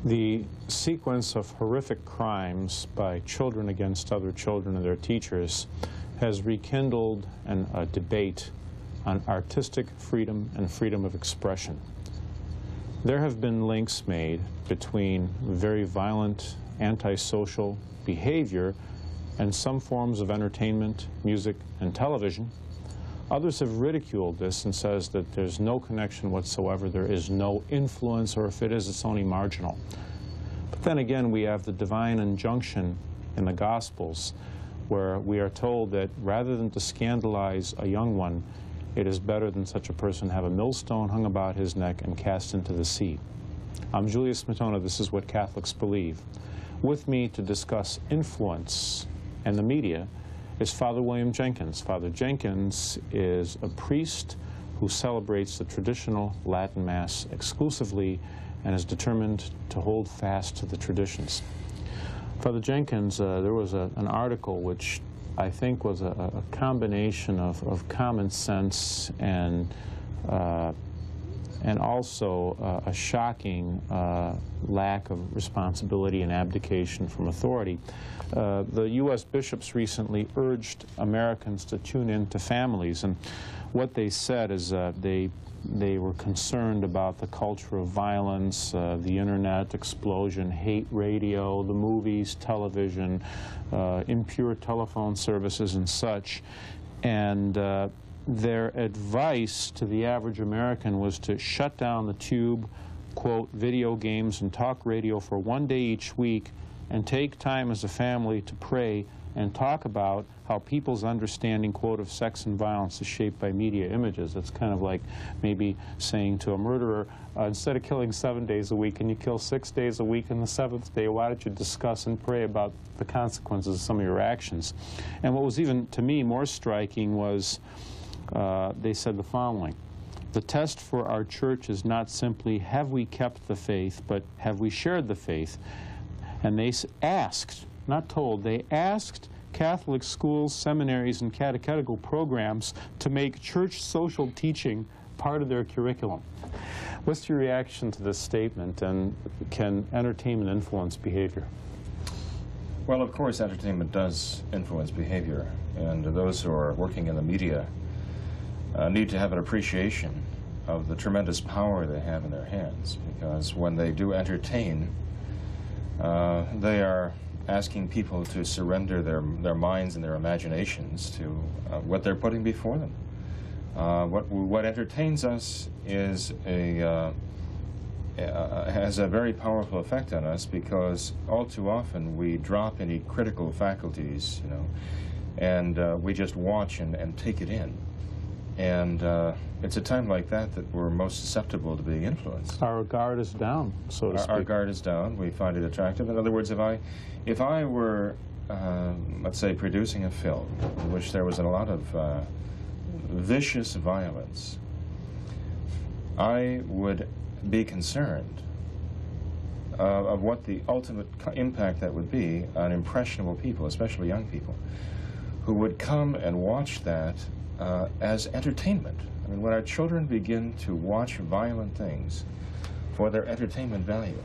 The sequence of horrific crimes by children against other children and their teachers has rekindled a debate on artistic freedom and freedom of expression. There have been links made between very violent, antisocial behavior and some forms of entertainment, music, and television. Others have ridiculed this and says that there's no connection whatsoever, there is no influence, or if it is, it's only marginal. But then again, we have the divine injunction in the Gospels where we are told that rather than to scandalize a young one, it is better than such a person have a millstone hung about his neck and cast into the sea. I'm Julius Smetona. This is What Catholics Believe. With me to discuss influence and the media is Father William Jenkins. Father Jenkins is a priest who celebrates the traditional Latin Mass exclusively and is determined to hold fast to the traditions. Father Jenkins, there was an article which I think was a combination of common sense and also a shocking lack of responsibility and abdication from authority. The U.S. bishops recently urged Americans to tune in to families, and what they said is they were concerned about the culture of violence, the internet explosion, hate radio, the movies, television, impure telephone services and such. And their advice to the average American was to shut down the tube, quote, video games and talk radio for one day each week and take time as a family to pray and talk about how people's understanding, quote, of sex and violence is shaped by media images. It's kind of like maybe saying to a murderer, instead of killing 7 days a week and you kill 6 days a week, and the 7th day, why don't you discuss and pray about the consequences of some of your actions? And what was even, to me, more striking was they said the following: the test for our church is not simply have we kept the faith, but have we shared the faith? And they asked, not told, they asked Catholic schools, seminaries, and catechetical programs to make church social teaching part of their curriculum. What's your reaction to this statement, and can entertainment influence behavior? Well, of course, entertainment does influence behavior, and those who are working in the media need to have an appreciation of the tremendous power they have in their hands, because when they do entertain, they are asking people to surrender their minds and their imaginations to what they're putting before them. What entertains us is has a very powerful effect on us, because all too often we drop any critical faculties, you know, and we just watch and take it in. And it's a time like that that we're most susceptible to being influenced. Our guard is down, so to speak. Our guard is down. We find it attractive. In other words, if I were, let's say, producing a film in which there was a lot of vicious violence, I would be concerned of what the ultimate impact that would be on impressionable people, especially young people, who would come and watch that as entertainment. I mean, when our children begin to watch violent things for their entertainment value,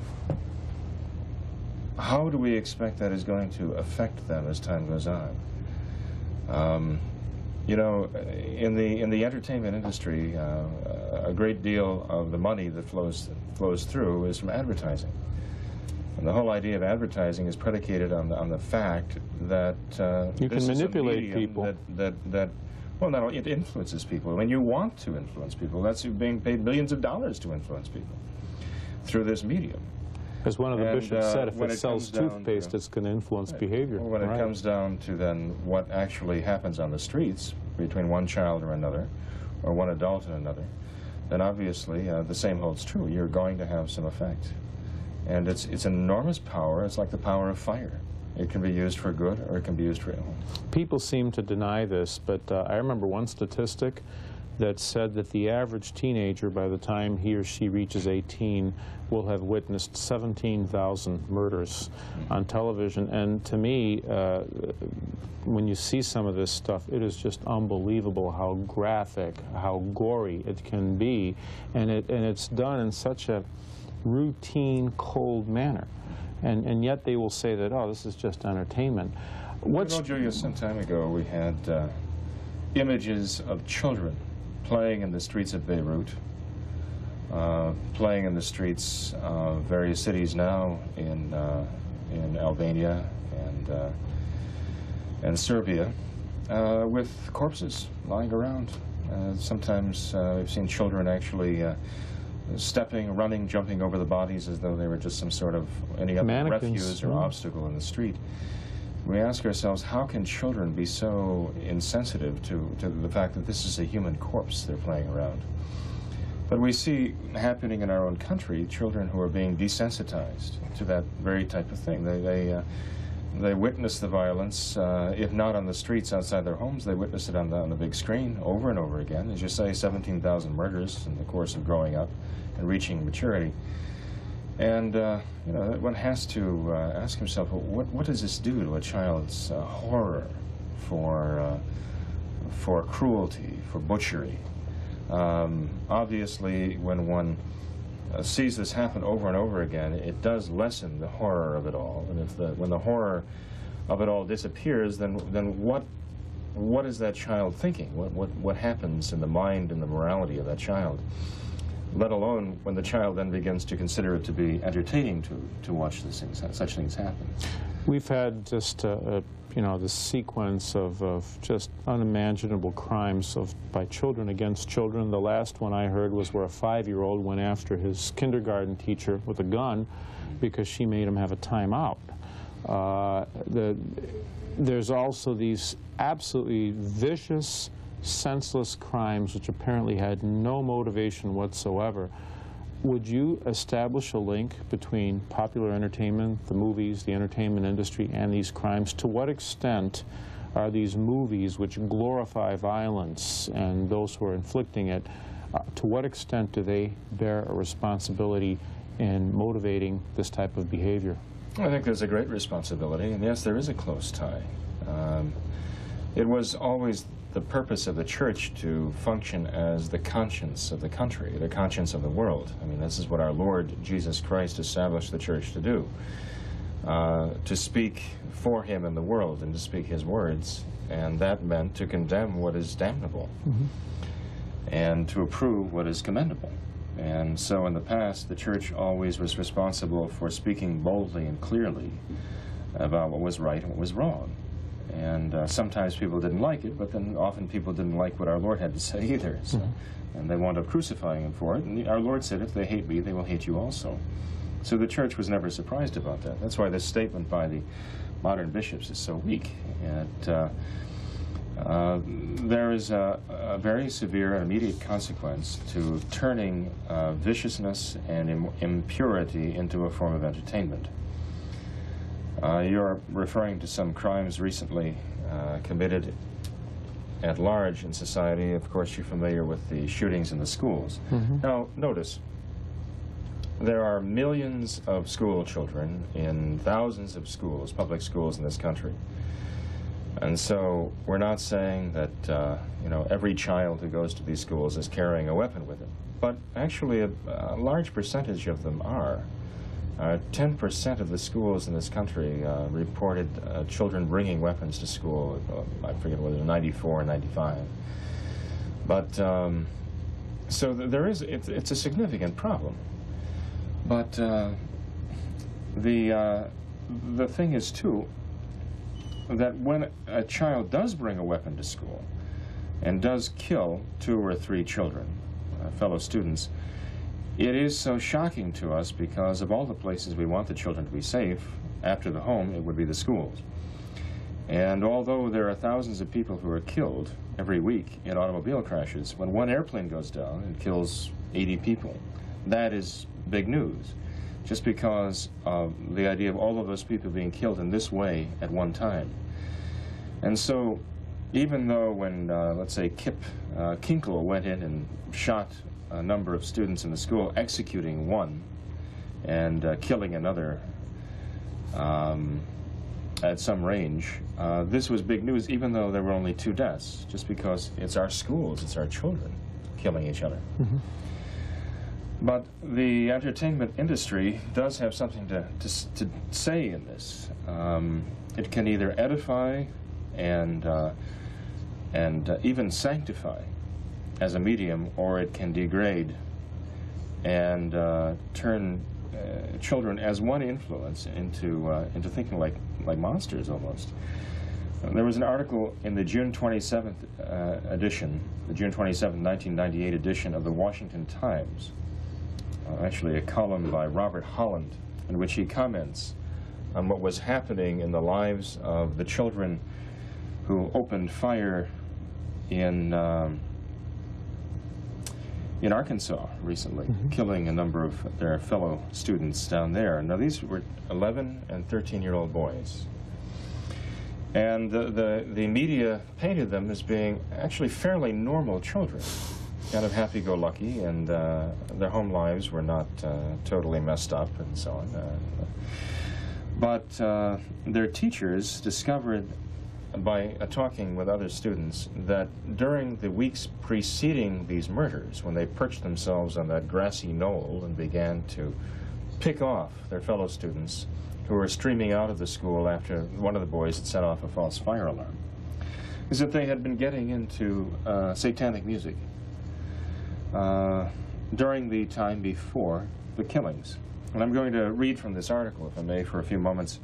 how do we expect that is going to affect them as time goes on? You know, in the entertainment industry, a great deal of the money that flows through is from advertising. And the whole idea of advertising is predicated on the fact that you can manipulate people. Well, not only it influences people. When you want to influence people, that's being paid millions of dollars to influence people through this medium. As one of the bishops said, if it sells toothpaste, it's going to influence behavior. Well, when it comes down to then what actually happens on the streets between one child or another, or one adult and another, then obviously the same holds true. You're going to have some effect. And it's an enormous power. It's like the power of fire. It can be used for good, or it can be used for ill. People seem to deny this, but I remember one statistic that said that the average teenager, by the time he or she reaches 18, will have witnessed 17,000 murders on television. And to me, when you see some of this stuff, it is just unbelievable how graphic, how gory it can be. And it's done in such a routine, cold manner. And yet they will say that, oh, this is just entertainment. What's... You know, Julius, some time ago we had images of children playing in the streets of Beirut, playing in the streets of various cities now in Albania and Serbia, with corpses lying around. Sometimes we've seen children actually stepping, running, jumping over the bodies as though they were just some sort of any other refuse or obstacle in the street. We ask ourselves, how can children be so insensitive to the fact that this is a human corpse they're playing around? But we see happening in our own country children who are being desensitized to that very type of thing. They witness the violence, if not on the streets outside their homes, they witness it on the big screen over and over again. As you say, 17,000 murders in the course of growing up and reaching maturity. And you know, one has to ask himself, well, what does this do to a child's horror for cruelty, for butchery? Obviously, when one sees this happen over and over again, it does lessen the horror of it all. And when the horror of it all disappears, then what is that child thinking? What happens in the mind and the morality of that child? Let alone when the child then begins to consider it to be entertaining to watch such things happen. We've had just you know, this sequence of just unimaginable crimes by children against children. The last one I heard was where a 5-year-old went after his kindergarten teacher with a gun because she made him have a timeout. There's also these absolutely vicious, senseless crimes which apparently had no motivation whatsoever. Would you establish a link between popular entertainment, the movies, the entertainment industry, and these crimes? To what extent are these movies which glorify violence and those who are inflicting it, to what extent do they bear a responsibility in motivating this type of behavior? I think there's a great responsibility, and yes, there is a close tie. It was always the purpose of the church to function as the conscience of the country, the conscience of the world. I mean, this is what our Lord Jesus Christ established the church to do, to speak for him in the world and to speak his words, and that meant to condemn what is damnable and to approve what is commendable. And so in the past, the church always was responsible for speaking boldly and clearly about what was right and what was wrong. And sometimes people didn't like it, but then often people didn't like what our Lord had to say either. So, and they wound up crucifying him for it. And our Lord said, if they hate me, they will hate you also. So the church was never surprised about that. That's why this statement by the modern bishops is so weak. There is a very severe and immediate consequence to turning viciousness and impurity into a form of entertainment. You're referring to some crimes recently committed at large in society. Of course, you're familiar with the shootings in the schools. Now, notice, there are millions of school children in thousands of schools, public schools in this country. And so we're not saying that you know, every child who goes to these schools is carrying a weapon with him. But actually, a large percentage of them are. 10% of the schools in this country reported children bringing weapons to school. I forget whether it was 94 or 95. But so there is, it's a significant problem. But the thing is too that when a child does bring a weapon to school and does kill 2 or 3 children, fellow students, it is so shocking to us because of all the places we want the children to be safe. After the home, it would be the schools. And although there are thousands of people who are killed every week in automobile crashes, when one airplane goes down and kills 80 people, that is big news, just because of the idea of all of those people being killed in this way at one time. And so even though when, let's say, Kip Kinkel went in and shot a number of students in the school, executing one and killing another at some range, this was big news, even though there were only 2 deaths, just because it's our schools, it's our children killing each other. But the entertainment industry does have something to say in this. It can either edify and even sanctify as a medium, or it can degrade and turn children as one influence into thinking like monsters almost. There was an article in the June 27th edition, the June 27th, 1998 edition of the Washington Times, actually a column by Robert Holland, in which he comments on what was happening in the lives of the children who opened fire in Arkansas recently, killing a number of their fellow students down there. Now these were 11 and 13-year-old boys. And the media painted them as being actually fairly normal children, kind of happy-go-lucky, and their home lives were not totally messed up and so on. But their teachers discovered by talking with other students that during the weeks preceding these murders, when they perched themselves on that grassy knoll and began to pick off their fellow students who were streaming out of the school after one of the boys had set off a false fire alarm, is that they had been getting into satanic music during the time before the killings. And I'm going to read from this article, if I may, for a few moments.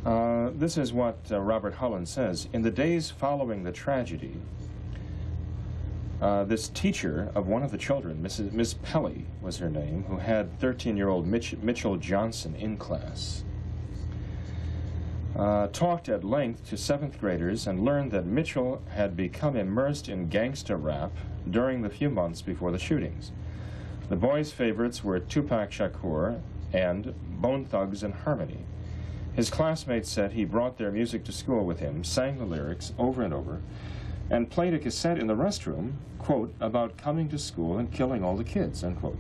This is what Robert Holland says. In the days following the tragedy, this teacher of one of the children, Miss Pelly was her name, who had 13-year-old Mitchell Johnson in class, talked at length to 7th graders and learned that Mitchell had become immersed in gangsta rap during the few months before the shootings. The boys' favorites were Tupac Shakur and Bone Thugs and Harmony. His classmates said he brought their music to school with him, sang the lyrics over and over, and played a cassette in the restroom, quote, about coming to school and killing all the kids, unquote.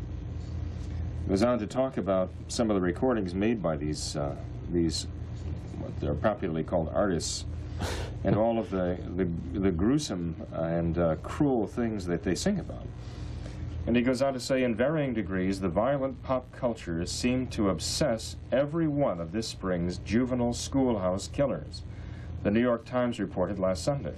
He goes on to talk about some of the recordings made by these what they're popularly called artists, and all of the gruesome and cruel things that they sing about. And he goes on to say, in varying degrees, the violent pop culture seemed to obsess every one of this spring's juvenile schoolhouse killers, the New York Times reported last Sunday.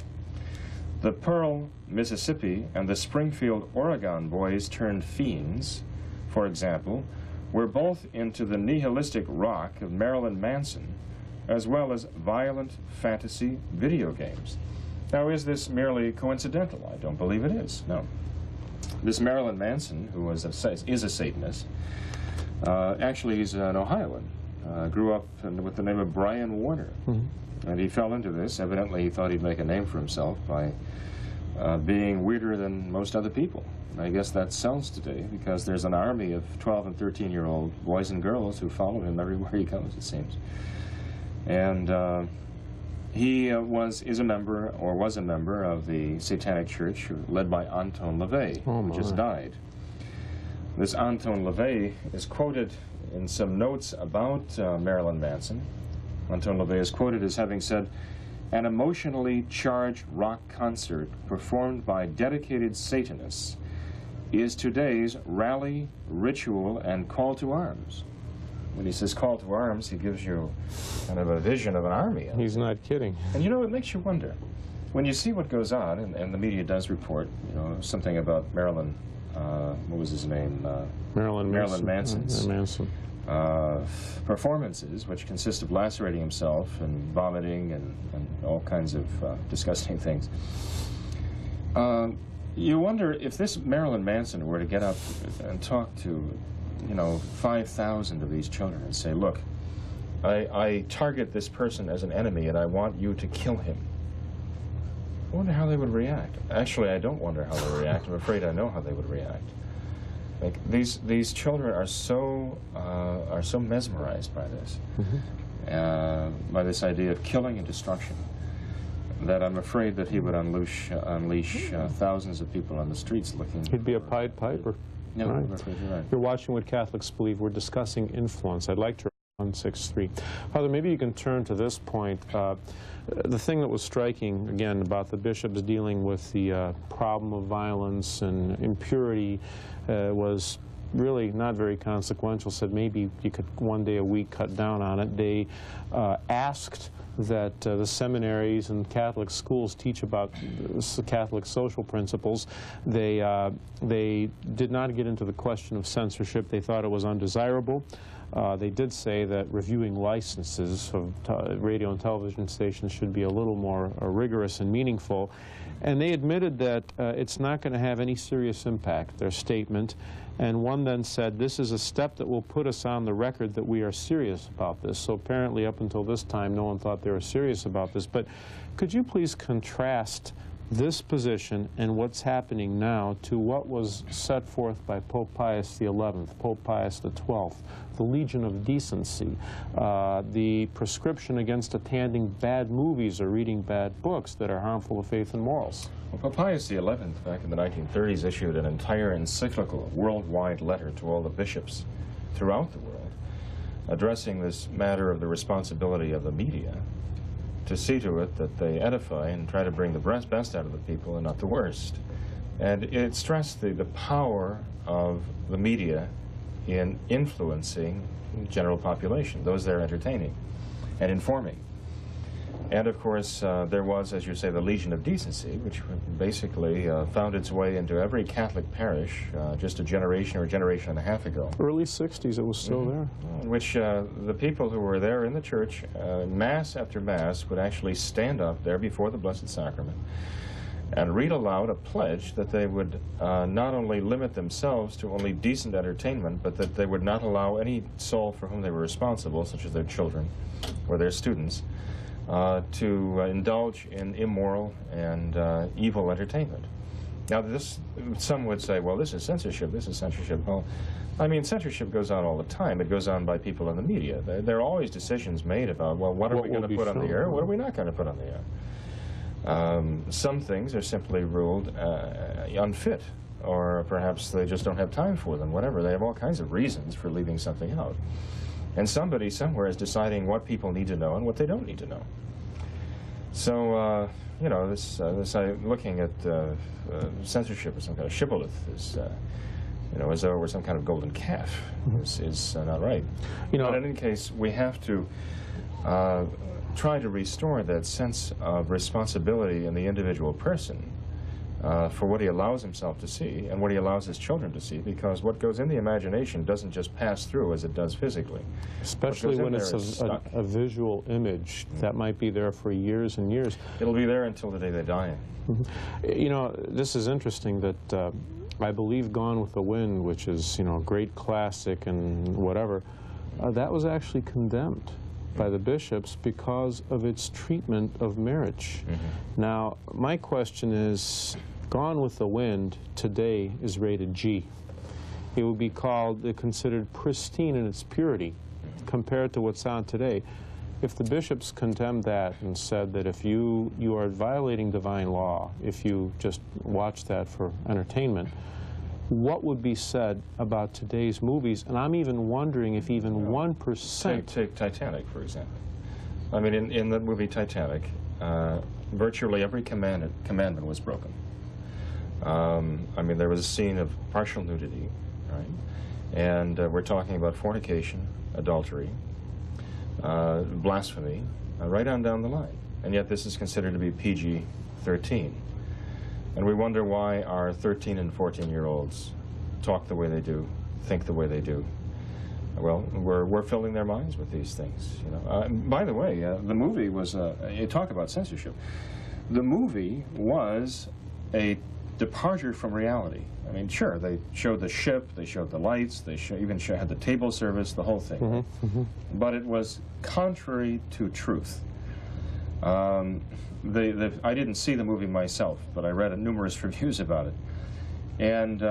The Pearl, Mississippi, and the Springfield, Oregon boys turned fiends, for example, were both into the nihilistic rock of Marilyn Manson, as well as violent fantasy video games. Now, is this merely coincidental? I don't believe it is, no. This Marilyn Manson, who is a Satanist, actually he's an Ohioan, grew up with the name of Brian Warner. And he fell into this. Evidently, he thought he'd make a name for himself by being weirder than most other people. And I guess that sells today, because there's an army of 12 and 13-year-old boys and girls who follow him everywhere he goes, it seems. And he is a member, or was a member, of the Satanic Church, led by Anton LaVey, who just died. This Anton LaVey is quoted in some notes about Marilyn Manson. Anton LaVey is quoted as having said, "An emotionally charged rock concert performed by dedicated Satanists is today's rally, ritual, and call to arms." When he says call to arms, he gives you kind of a vision of an army. He's not kidding. And you know, it makes you wonder. When you see what goes on, and the media does report, you know, something about Marilyn, what was his name? Marilyn Manson's performances, which consist of lacerating himself and vomiting and all kinds of disgusting things. You wonder if this Marilyn Manson were to get up and talk to, you know, 5,000 of these children and say, look, I target this person as an enemy and I want you to kill him. I wonder how they would react. Actually, I don't wonder how they would react. I'm afraid I know how they would react. Like, these children are so mesmerized by this, by this idea of killing and destruction, that I'm afraid that he would unleash thousands of people on the streets looking. He'd be a Pied Piper. Yeah, right. I'm afraid you're right. You're watching What Catholics Believe. We're discussing influence. I'd like to 163. Father, maybe you can turn to this point. The thing that was striking, again, about the bishops dealing with the problem of violence and impurity was really not very consequential, said maybe you could one day a week cut down on it. They asked that the seminaries and Catholic schools teach about Catholic social principles. They did not get into the question of censorship. They thought it was undesirable. They did say that reviewing licenses of radio and television stations should be a little more rigorous and meaningful. And they admitted that it's not going to have any serious impact, their statement. And one then said, this is a step that will put us on the record that we are serious about this. So apparently up until this time, no one thought they were serious about this. But could you please contrast this position and what's happening now to what was set forth by Pope Pius XI, Pope Pius XII, the Legion of Decency, the prescription against attending bad movies or reading bad books that are harmful to faith and morals? Well, Pope Pius XI, back in the 1930s, issued an entire encyclical, worldwide letter to all the bishops throughout the world, addressing this matter of the responsibility of the media to see to it that they edify and try to bring the best out of the people and not the worst. And it stressed the power of the media in influencing the general population, those they're entertaining and informing. And of course, there was, as you say, the Legion of Decency, which basically found its way into every Catholic parish just a generation or a generation and a half ago. Early 60s, it was still there. In which the people who were there in the church, Mass after Mass, would actually stand up there before the Blessed Sacrament and read aloud a pledge that they would not only limit themselves to only decent entertainment, but that they would not allow any soul for whom they were responsible, such as their children or their students, to indulge in immoral and evil entertainment. Now, some would say, well, this is censorship, this is censorship. Well, I mean, censorship goes on all the time. It goes on by people in the media. There are always decisions made about, well, what are we going to put on the air, what are we not going to put on the air? Some things are simply ruled unfit, or perhaps they just don't have time for them, whatever. They have all kinds of reasons for leaving something out. And somebody somewhere is deciding what people need to know and what they don't need to know. So, you know, looking at censorship as some kind of shibboleth is, you know, as though it were some kind of golden calf, is not right. You know, but in any case, we have to try to restore that sense of responsibility in the individual person for what he allows himself to see and what he allows his children to see, because what goes in the imagination doesn't just pass through as it does physically. Especially when it's a visual image that might be there for years and years. It'll be there until the day they die. You know, this is interesting that I believe Gone with the Wind, which is, you know, a great classic and whatever, that was actually condemned by the bishops because of its treatment of marriage. Now, my question is, Gone with the Wind today is rated G. It would be considered pristine in its purity compared to what's on today. If the bishops condemned that and said that if you are violating divine law, if you just watch that for entertainment, what would be said about today's movies? And I'm even wondering if even 1%... Take Titanic, for example. I mean, in the movie Titanic, virtually every commandment was broken. I mean, there was a scene of partial nudity, right? And we're talking about fornication, adultery, blasphemy, right on down the line. And yet this is considered to be PG-13. And we wonder why our 13 and 14-year-olds talk the way they do, think the way they do. Well, we're filling their minds with these things. You know. By the way, the movie was, you talk about censorship, the movie was a departure from reality. I mean, sure, they showed the ship, they showed the lights, they even had the table service, the whole thing. But it was contrary to truth. I didn't see the movie myself, but I read numerous reviews about it. And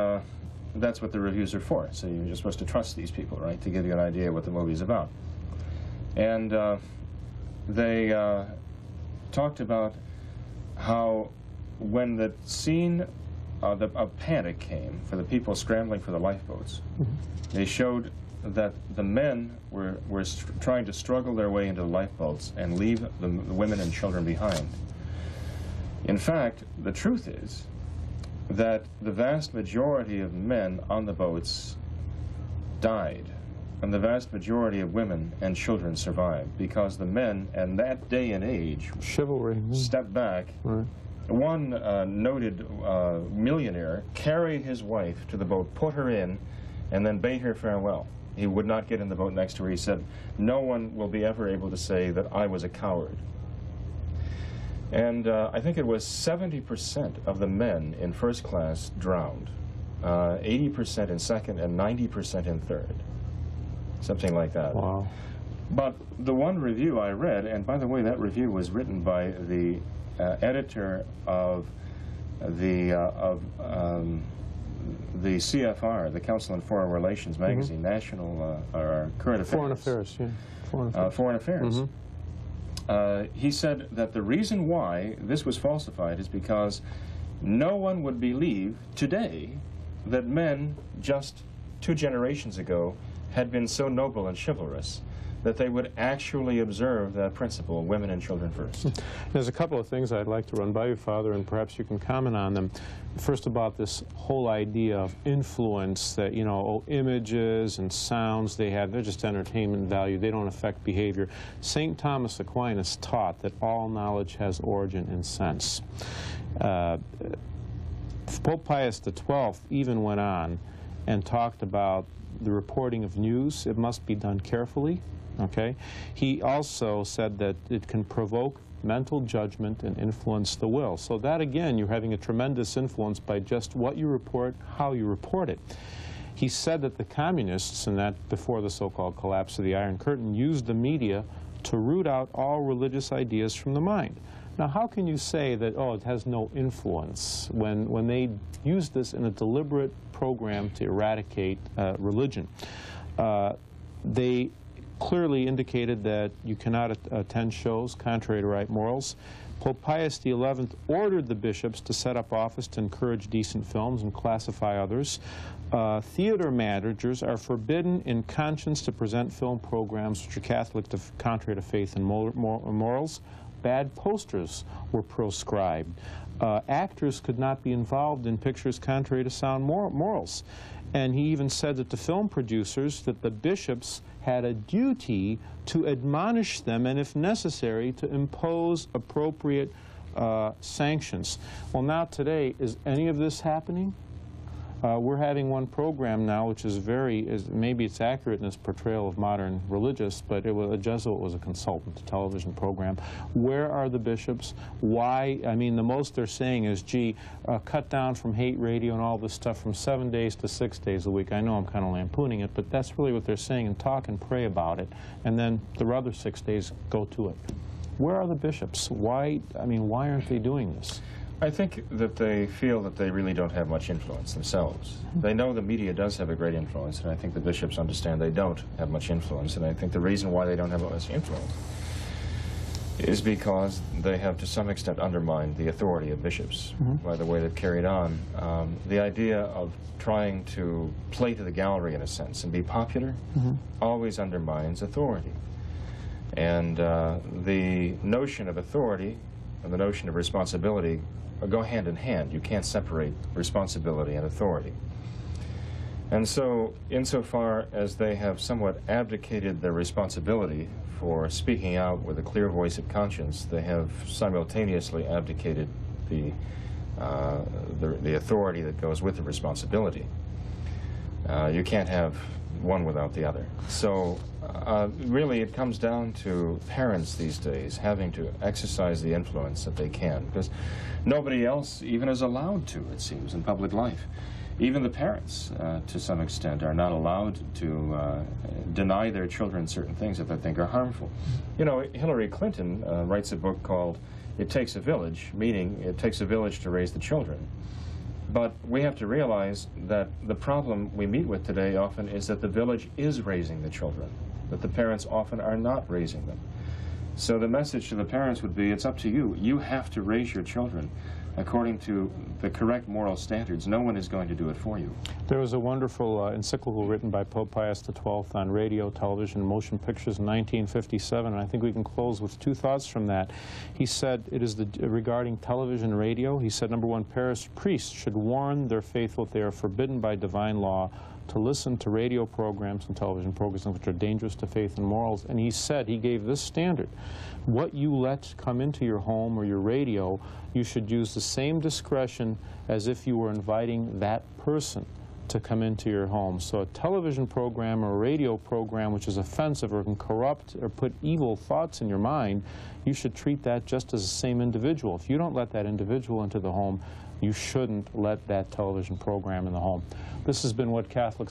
that's what the reviews are for. So you're supposed to trust these people, right, to give you an idea of what the movie's about. And they talked about how when the scene of panic came for the people scrambling for the lifeboats, they showed that the men were trying to struggle their way into the lifeboats and leave the women and children behind. In fact, the truth is that the vast majority of men on the boats died, and the vast majority of women and children survived because the men, in that day and age, chivalry, stepped back. Right. One noted millionaire carried his wife to the boat, put her in, and then bade her farewell. He would not get in the boat next to her. He said, "No one will be ever able to say that I was a coward." And I think it was 70% of the men in first class drowned, 80% in second, and 90% in third. Something like that. Wow. But the one review I read, and by the way, that review was written by the editor of the CFR, the Council on Foreign Relations magazine, National or Current Affairs. Foreign Affairs, yeah. Foreign Affairs. He said that the reason why this was falsified is because no one would believe today that men just 2 generations ago had been so noble and chivalrous that they would actually observe that principle, women and children first. There's a couple of things I'd like to run by you, Father, and perhaps you can comment on them. First, about this whole idea of influence that, you know, images and sounds they have, they're just entertainment value, they don't affect behavior. St. Thomas Aquinas taught that all knowledge has origin in sense. Pope Pius XII even went on and talked about the reporting of news. It must be done carefully. Okay? He also said that it can provoke mental judgment and influence the will. So that, again, you're having a tremendous influence by just what you report, how you report it. He said that the communists, and that before the so-called collapse of the Iron Curtain, used the media to root out all religious ideas from the mind. Now, how can you say that, oh, it has no influence when they used this in a deliberate program to eradicate religion? They clearly indicated that you cannot attend shows contrary to right morals. Pope Pius XI ordered the bishops to set up office to encourage decent films and classify others. Theater managers are forbidden in conscience to present film programs which are Catholic contrary to faith and morals. Bad posters were proscribed. Actors could not be involved in pictures contrary to sound morals. And he even said that the film producers, that the bishops had a duty to admonish them and, if necessary, to impose appropriate sanctions. Well, now today, is any of this happening? We're having one program now which is maybe it's accurate in its portrayal of modern religious, but a Jesuit was a consultant, a television program. Where are the bishops? Why? I mean, the most they're saying is, gee, cut down from hate radio and all this stuff from 7 days to 6 days a week. I know I'm kind of lampooning it, but that's really what they're saying, and talk and pray about it. And then the other 6 days, go to it. Where are the bishops? Why, I mean, why aren't they doing this? I think that they feel that they really don't have much influence themselves. They know the media does have a great influence, and I think the bishops understand they don't have much influence, and I think the reason why they don't have much influence is because they have to some extent undermined the authority of bishops by the way they've carried on. The idea of trying to play to the gallery, in a sense, and be popular always undermines authority. And the notion of authority and the notion of responsibility go hand in hand. You can't separate responsibility and authority. And so, insofar as they have somewhat abdicated their responsibility for speaking out with a clear voice of conscience, they have simultaneously abdicated the authority that goes with the responsibility. You can't have one without the other. So really it comes down to parents these days having to exercise the influence that they can, because nobody else even is allowed to, it seems, in public life. Even the parents, to some extent, are not allowed to deny their children certain things that they think are harmful. You know, Hillary Clinton writes a book called It Takes a Village, meaning it takes a village to raise the children. But we have to realize that the problem we meet with today often is that the village is raising the children, that the parents often are not raising them. So the message to the parents would be, it's up to you. You have to raise your children. according to the correct moral standards, no one is going to do it for you. There was a wonderful encyclical written by Pope Pius XII on radio, television, and motion pictures in 1957, and I think we can close with two thoughts from that. He said, it is regarding television and radio, he said, number one, parish priests should warn their faithful if they are forbidden by divine law to listen to radio programs and television programs which are dangerous to faith and morals. And he said, he gave this standard: what you let come into your home or your radio, you should use the same discretion as if you were inviting that person to come into your home. So a television program or a radio program which is offensive or can corrupt or put evil thoughts in your mind, you should treat that just as the same individual. If you don't let that individual into the home, you shouldn't let that television program in the home. This has been What Catholics